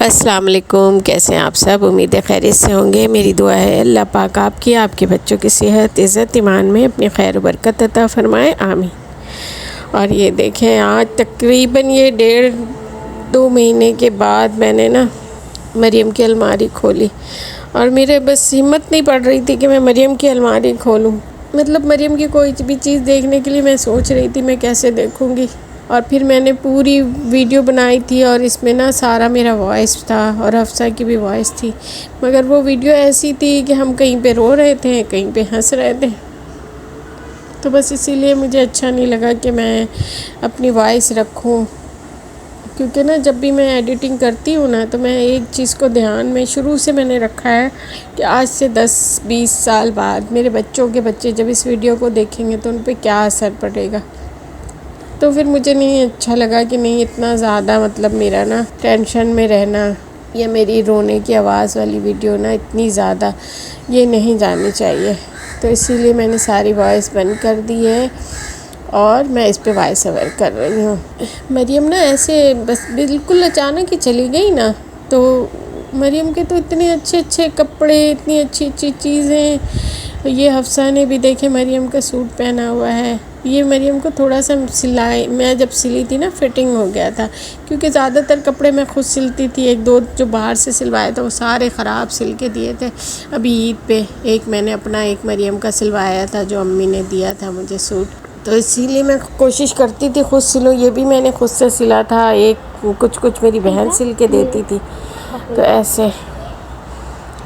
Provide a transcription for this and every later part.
السلام علیکم، کیسے ہیں آپ سب؟ امید ہے خیریت سے ہوں گے۔ میری دعا ہے اللہ پاک آپ کی، آپ کے بچوں کی صحت، عزت، ایمان میں اپنی خیر و برکت عطا فرمائے، آمین۔ اور یہ دیکھیں آج تقریباً یہ 1.5-2 مہینے کے بعد میں نے مریم کی الماری کھولی، اور میرے بس ہمت نہیں پڑ رہی تھی کہ میں مریم کی الماری کھولوں۔ مطلب مریم کی کوئی بھی چیز دیکھنے کے لیے میں سوچ رہی تھی میں کیسے دیکھوں گی، اور پھر میں نے پوری ویڈیو بنائی تھی، اور اس میں سارا میرا وائس تھا اور حفصہ کی بھی وائس تھی، مگر وہ ویڈیو ایسی تھی کہ ہم کہیں پہ رو رہے تھے، کہیں پہ ہنس رہے تھے، تو بس اسی لیے مجھے اچھا نہیں لگا کہ میں اپنی وائس رکھوں، کیونکہ جب بھی میں ایڈیٹنگ کرتی ہوں تو میں ایک چیز کو دھیان میں شروع سے میں نے رکھا ہے کہ آج سے 10-20 سال بعد میرے بچوں کے بچے جب اس ویڈیو کو دیکھیں گے تو ان پہ کیا اثر پڑے گا۔ تو پھر مجھے نہیں اچھا لگا کہ نہیں اتنا زیادہ میرا ٹینشن میں رہنا، یا میری رونے کی آواز والی ویڈیو اتنی زیادہ یہ نہیں جانی چاہیے، تو اسی لیے میں نے ساری وائس بند کر دی ہے، اور میں اس پہ وائس اوور کر رہی ہوں۔ مریم ایسے بس بالکل اچانک ہی چلی گئی تو مریم کے تو اتنے اچھے اچھے کپڑے، اتنی اچھی اچھی چیزیں، یہ حفصہ نے بھی دیکھے مریم کا سوٹ پہنا ہوا ہے، یہ مریم کو تھوڑا سا سلائی، میں جب سلی تھی فٹنگ ہو گیا تھا، کیونکہ زیادہ تر کپڑے میں خود سلتی تھی، 1-2 جو باہر سے سلوائے تھے وہ سارے خراب سل کے دیے تھے۔ ابھی عید پہ ایک میں نے اپنا ایک مریم کا سلوایا تھا جو امی نے دیا تھا مجھے سوٹ، تو اسی لیے میں کوشش کرتی تھی خود سلوں، یہ بھی میں نے خود سے سلا تھا، کچھ میری بہن سل کے دیتی تھی، تو ایسے۔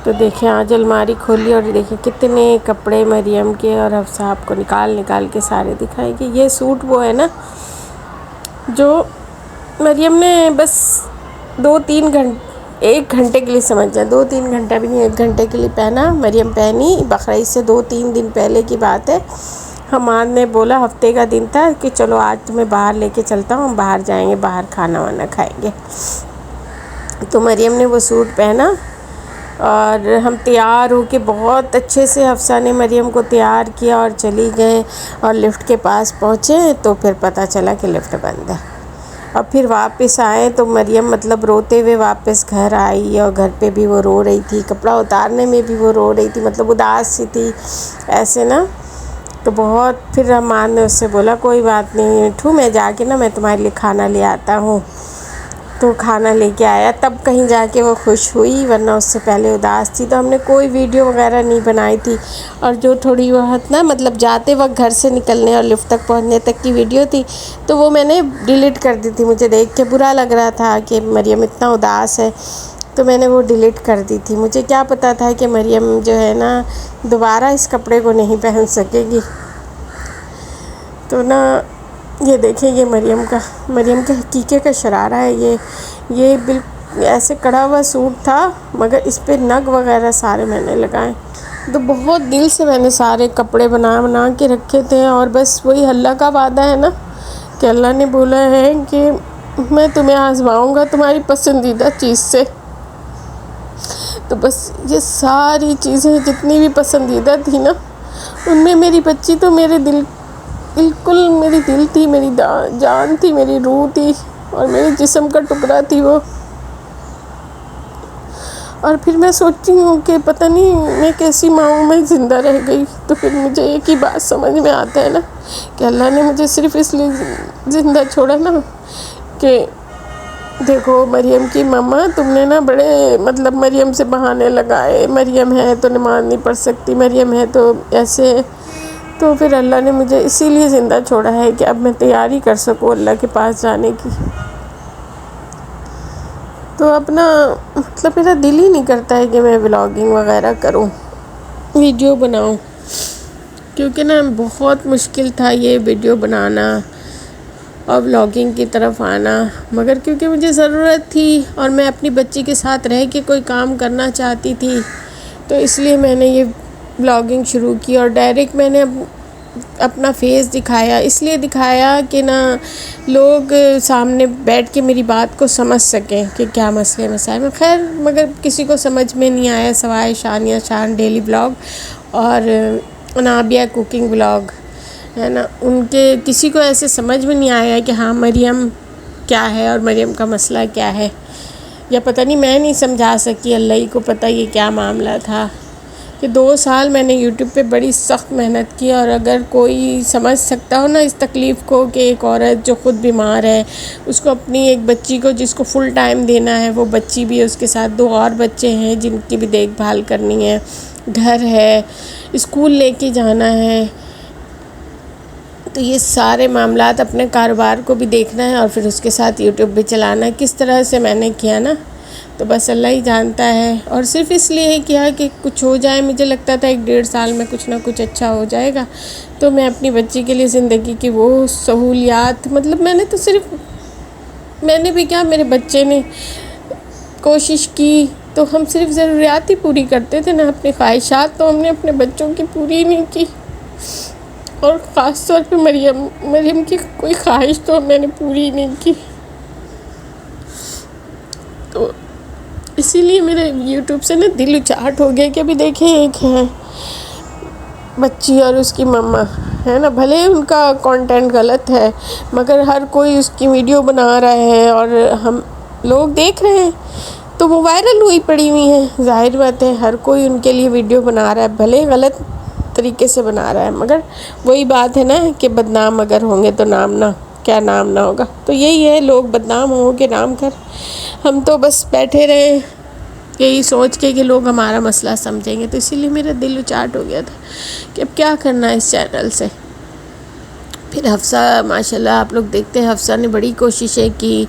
تو دیکھیں آج الماری کھولی اور دیکھیں کتنے کپڑے مریم کے، اور حفصہ آپ کو نکال کے سارے دکھائے گی۔ یہ سوٹ وہ ہے جو مریم نے بس 2-3 گھنٹے، 1 گھنٹے کے لیے سمجھ جائیں، 2-3 گھنٹہ بھی نہیں، 1 گھنٹے کے لیے پہنا۔ مریم پہنی، بقرعید سے 2-3 دن پہلے کی بات ہے، حماد نے بولا ہفتے کا دن تھا کہ چلو آج تمہیں باہر لے کے چلتا ہوں، ہم باہر جائیں گے، باہر کھانا وانا کھائیں گے، تو مریم نے وہ سوٹ پہنا، اور ہم تیار ہو کے بہت اچھے سے، حفصہ نے مریم کو تیار کیا اور چلی گئے، اور لفٹ کے پاس پہنچے تو پھر پتہ چلا کہ لفٹ بند ہے، اور پھر واپس آئے تو مریم روتے ہوئے واپس گھر آئی، اور گھر پہ بھی وہ رو رہی تھی، کپڑا اتارنے میں بھی وہ رو رہی تھی، اداس سی تھی ایسے تو بہت۔ پھر حماد نے اس سے بولا کوئی بات نہیں مٹھو، میں جا کے میں تمہارے لیے کھانا لے آتا ہوں، تو کھانا لے کے آیا، تب کہیں جا کے وہ خوش ہوئی، ورنہ اس سے پہلے اداس تھی، تو ہم نے کوئی ویڈیو وغیرہ نہیں بنائی تھی، اور جو تھوڑی بہت جاتے وقت گھر سے نکلنے اور لفٹ تک پہنچنے تک کی ویڈیو تھی تو وہ میں نے ڈیلیٹ کر دی تھی، مجھے دیکھ کے برا لگ رہا تھا کہ مریم اتنا اداس ہے، تو میں نے وہ ڈیلیٹ کر دی تھی۔ مجھے کیا پتہ تھا کہ مریم جو ہے دوبارہ اس کپڑے کو نہیں پہن سکے گی، تو یہ دیکھیں یہ مریم کا حقیقے کا شرارہ ہے، یہ بالکل ایسے کڑا ہوا سوٹ تھا، مگر اس پہ نگ وغیرہ سارے میں نے لگائے، تو بہت دل سے میں نے سارے کپڑے بنا کے رکھے تھے، اور بس وہی اللہ کا وعدہ ہے کہ اللہ نے بولا ہے کہ میں تمہیں آزماؤں گا تمہاری پسندیدہ چیز سے، تو بس یہ ساری چیزیں جتنی بھی پسندیدہ تھی ان میں میری بچی تو بالکل میری دل تھی، میری جان تھی، میری روح تھی، اور میرے جسم کا ٹکڑا تھی وہ۔ اور پھر میں سوچتی ہوں کہ پتہ نہیں میں کیسی ماں میں زندہ رہ گئی، تو پھر مجھے ایک ہی بات سمجھ میں آتا ہے کہ اللہ نے مجھے صرف اس لیے زندہ چھوڑا کہ دیکھو مریم کی ماما تم نے بڑے مریم سے بہانے لگائے، مریم ہے تو نماز نہیں پڑھ سکتی، مریم ہے تو ایسے، تو پھر اللہ نے مجھے اسی لیے زندہ چھوڑا ہے کہ اب میں تیاری کر سکوں اللہ کے پاس جانے کی، تو اپنا میرا دل ہی نہیں کرتا ہے کہ میں ولاگنگ وغیرہ کروں، ویڈیو بناؤں، کیونکہ بہت مشکل تھا یہ ویڈیو بنانا اور ولاگنگ کی طرف آنا، مگر کیونکہ مجھے ضرورت تھی اور میں اپنی بچی کے ساتھ رہ کے کوئی کام کرنا چاہتی تھی، تو اس لیے میں نے یہ ولاگنگ شروع کی، اور ڈائریکٹ میں نے اپنا فیس دکھایا، اس لیے دکھایا کہ لوگ سامنے بیٹھ کے میری بات کو سمجھ سکیں کہ کیا مسئلے مسائل میں، خیر مگر کسی کو سمجھ میں نہیں آیا سوائے شانیہ شان ڈیلی ولاگ اور نابیہ کوکنگ ولاگ ہے ان کے، کسی کو ایسے سمجھ میں نہیں آیا کہ ہاں مریم کیا ہے اور مریم کا مسئلہ کیا ہے، یا پتہ نہیں میں نہیں سمجھا سکی، اللہ ہی کو پتہ یہ کیا معاملہ تھا کہ 2 سال میں نے یوٹیوب پہ بڑی سخت محنت کی، اور اگر کوئی سمجھ سکتا ہو نا اس تکلیف کو کہ ایک عورت جو خود بیمار ہے، اس کو اپنی ایک بچی کو جس کو فل ٹائم دینا ہے، وہ بچی بھی ہے، اس کے ساتھ 2 اور بچے ہیں جن کی بھی دیکھ بھال کرنی ہے، گھر ہے، اسکول لے کے جانا ہے، تو یہ سارے معاملات، اپنے کاروبار کو بھی دیکھنا ہے اور پھر اس کے ساتھ یوٹیوب بھی چلانا ہے۔ کس طرح سے میں نے کیا نا، تو بس اللہ ہی جانتا ہے، اور صرف اس لیے کیا کہ کچھ ہو جائے، مجھے لگتا تھا 1-1.5 سال میں کچھ نہ کچھ اچھا ہو جائے گا، تو میں اپنی بچی کے لیے زندگی کی وہ سہولیات، مطلب میں نے بھی کیا، میرے بچے نے کوشش کی، تو ہم صرف ضروریات ہی پوری کرتے تھے نا، اپنی خواہشات تو ہم نے اپنے بچوں کی پوری نہیں کی، اور خاص طور پہ مریم کی کوئی خواہش تو میں نے پوری نہیں کی، تو اسی لیے میرے یوٹیوب سے نا دل اچاٹ ہو گیا کہ ابھی دیکھیں ایک ہے بچی اور اس کی مما ہے نا، بھلے ان کا کانٹینٹ غلط ہے مگر ہر کوئی اس کی ویڈیو بنا رہا ہے اور ہم لوگ دیکھ رہے ہیں، تو وہ وائرل ہوئی پڑی ہوئی ہیں، ظاہر بات ہے ہر کوئی ان کے لیے ویڈیو بنا رہا ہے، بھلے غلط طریقے سے بنا رہا ہے، مگر وہی بات ہے نا کہ بدنام اگر ہوں گے تو نام نہ ہوگا، تو یہی ہے، لوگ بدنام ہوں گے نام کر، ہم تو بس بیٹھے رہے یہی سوچ کے کہ لوگ ہمارا مسئلہ سمجھیں گے، تو اسی لیے میرا دل اچاٹ ہو گیا تھا کہ اب کیا کرنا ہے اس چینل سے۔ پھر حفصہ ماشاءاللہ آپ لوگ دیکھتے ہیں، حفصہ نے بڑی کوششیں کی،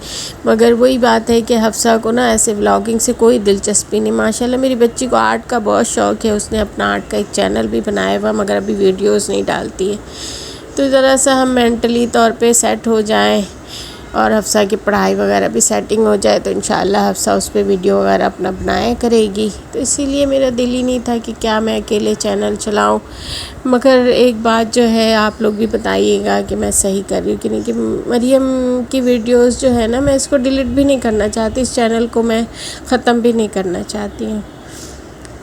مگر وہی بات ہے کہ حفصہ کو نا ایسے ولاگنگ سے کوئی دلچسپی نہیں۔ ماشاءاللہ میری بچی کو آرٹ کا بہت شوق ہے، اس نے اپنا آرٹ کا ایک چینل بھی بنایا ہوا، مگر ابھی ویڈیوز نہیں ڈالتی ہے، تو ذرا سا ہم مینٹلی طور پہ سیٹ ہو جائیں اور حفصہ کی پڑھائی وغیرہ بھی سیٹنگ ہو جائے تو انشاءاللہ حفصہ اس پہ ویڈیو وغیرہ اپنا بنایا کرے گی، تو اسی لیے میرا دل ہی نہیں تھا کہ کیا میں اکیلے چینل چلاؤں، مگر ایک بات جو ہے آپ لوگ بھی بتائیے گا کہ میں صحیح کر رہی ہوں کہ نہیں، کہ مریم کی ویڈیوز جو ہے نا، میں اس کو ڈیلیٹ بھی نہیں کرنا چاہتی، اس چینل کو میں ختم بھی نہیں کرنا چاہتی ہوں،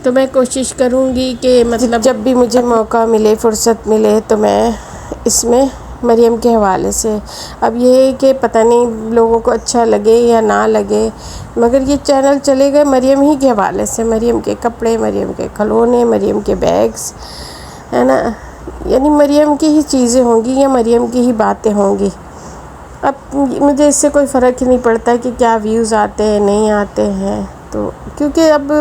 تو میں کوشش کروں گی کہ مطلب جب بھی مجھے موقع ملے، فرصت ملے، تو میں اس میں مریم کے حوالے سے، اب یہ ہے کہ پتہ نہیں لوگوں کو اچھا لگے یا نہ لگے، مگر یہ چینل چلے گئے مریم ہی کے حوالے سے، مریم کے کپڑے، مریم کے کھلونے، مریم کے بیگز، ہے نا، یعنی مریم کی ہی چیزیں ہوں گی یا مریم کی ہی باتیں ہوں گی۔ اب مجھے اس سے کوئی فرق ہی نہیں پڑتا کہ کیا ویوز آتے ہیں نہیں آتے ہیں، تو کیونکہ اب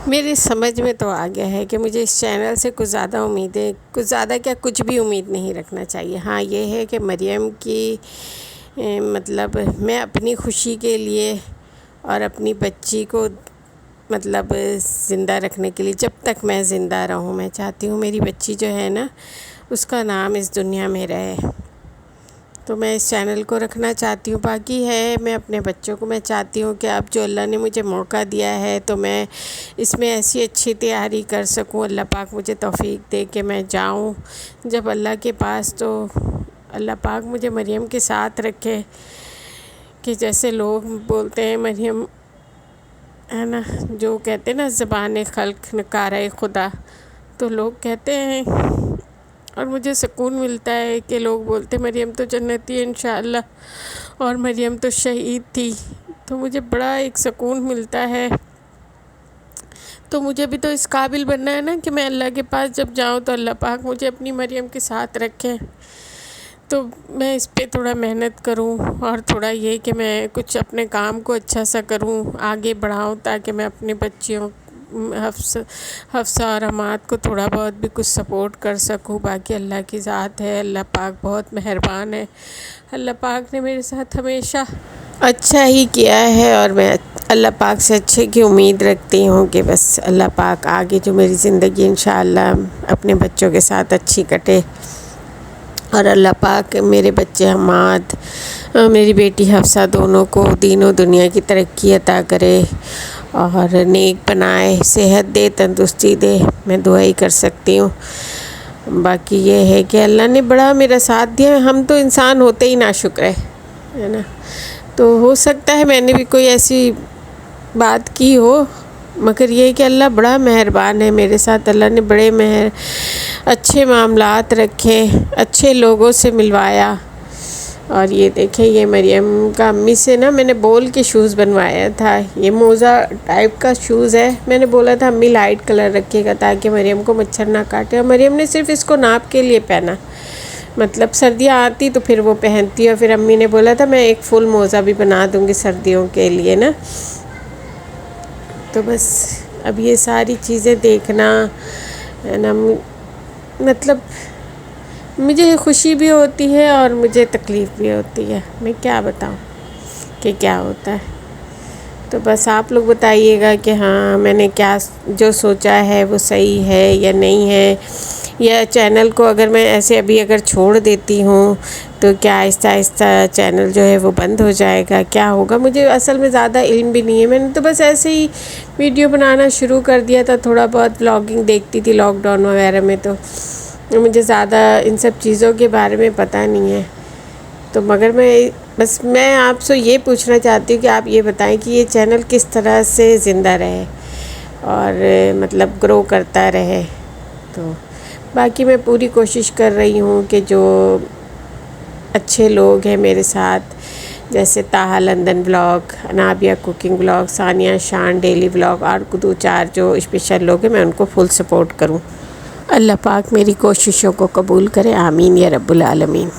میری سمجھ میں تو آ گیا ہے کہ مجھے اس چینل سے کچھ زیادہ امیدیں، کچھ زیادہ کیا، کچھ بھی امید نہیں رکھنا چاہیے۔ ہاں یہ ہے کہ مریم کی مطلب میں اپنی خوشی کے لیے اور اپنی بچی کو مطلب زندہ رکھنے کے لیے، جب تک میں زندہ رہوں، میں چاہتی ہوں میری بچی جو ہے نا، اس کا نام اس دنیا میں رہے، تو میں اس چینل کو رکھنا چاہتی ہوں۔ باقی ہے میں اپنے بچوں کو میں چاہتی ہوں کہ اب جو اللہ نے مجھے موقع دیا ہے تو میں اس میں ایسی اچھی تیاری کر سکوں، اللہ پاک مجھے توفیق دے کہ میں جاؤں جب اللہ کے پاس، تو اللہ پاک مجھے مریم کے ساتھ رکھے، کہ جیسے لوگ بولتے ہیں مریم ہے نا، جو کہتے ہیں نا زبان خلق نکارہ خدا، تو لوگ کہتے ہیں اور مجھے سکون ملتا ہے کہ لوگ بولتے مریم تو جنتی ہے انشاءاللہ، اور مریم تو شہید تھی، تو مجھے بڑا ایک سکون ملتا ہے، تو مجھے بھی تو اس قابل بننا ہے نا کہ میں اللہ کے پاس جب جاؤں تو اللہ پاک مجھے اپنی مریم کے ساتھ رکھے، تو میں اس پہ تھوڑا محنت کروں، اور تھوڑا یہ کہ میں کچھ اپنے کام کو اچھا سا کروں، آگے بڑھاؤں، تاکہ میں اپنی بچیوں حفصہ اور حماد کو تھوڑا بہت بھی کچھ سپورٹ کر سکوں۔ باقی اللہ کی ذات ہے، اللہ پاک بہت مہربان ہے، اللہ پاک نے میرے ساتھ ہمیشہ اچھا ہی کیا ہے، اور میں اللہ پاک سے اچھے کی امید رکھتی ہوں کہ بس اللہ پاک آگے جو میری زندگی انشاءاللہ اپنے بچوں کے ساتھ اچھی کٹے، اور اللہ پاک میرے بچے حماد، میری بیٹی حفصہ، دونوں کو دین و دنیا کی ترقی عطا کرے اور نیک بنائے، صحت دے، تندرستی دے، میں دعا ہی کر سکتی ہوں۔ باقی یہ ہے کہ اللہ نے بڑا میرا ساتھ دیا، ہم تو انسان ہوتے ہی ناشکر ہے نا، تو ہو سکتا ہے میں نے بھی کوئی ایسی بات کی ہو، مگر یہ کہ اللہ بڑا مہربان ہے میرے ساتھ، اللہ نے بڑے اچھے معاملات رکھے، اچھے لوگوں سے ملوایا، اور یہ دیکھیں یہ مریم کا امی سے نا میں نے بول کے شوز بنوایا تھا، یہ موزہ ٹائپ کا شوز ہے، میں نے بولا تھا امی لائٹ کلر رکھے گا تاکہ مریم کو مچھر نہ کاٹے، اور مریم نے صرف اس کو ناپ کے لیے پہنا، مطلب سردیاں آتی تو پھر وہ پہنتی، اور پھر امی نے بولا تھا میں ایک فل موزہ بھی بنا دوں گی سردیوں کے لیے نا۔ تو بس اب یہ ساری چیزیں دیکھنا نا، مطلب مجھے خوشی بھی ہوتی ہے اور مجھے تکلیف بھی ہوتی ہے، میں کیا بتاؤں کہ کیا ہوتا ہے۔ تو بس آپ لوگ بتائیے گا کہ ہاں میں نے کیا جو سوچا ہے وہ صحیح ہے یا نہیں ہے، یا چینل کو اگر میں ایسے ابھی اگر چھوڑ دیتی ہوں تو کیا آہستہ آہستہ چینل جو ہے وہ بند ہو جائے گا، کیا ہوگا، مجھے اصل میں زیادہ علم بھی نہیں ہے، میں نے تو بس ایسے ہی ویڈیو بنانا شروع کر دیا تھا، تھوڑا بہت ولاگنگ دیکھتی تھی لاک ڈاؤن وغیرہ میں، تو مجھے زیادہ ان سب چیزوں کے بارے میں پتہ نہیں ہے۔ تو مگر میں آپ سے یہ پوچھنا چاہتی ہوں کہ آپ یہ بتائیں کہ یہ چینل کس طرح سے زندہ رہے اور مطلب گرو کرتا رہے۔ تو باقی میں پوری کوشش کر رہی ہوں کہ جو اچھے لوگ ہیں میرے ساتھ، جیسے Taha London blog, Anabia cooking blog, Sania Shan daily blog, اور دو چار جو اسپیشل لوگ ہیں میں ان کو فل سپورٹ کروں۔ اللہ پاک میری کوششوں کو قبول کرے، آمین یا رب العالمین۔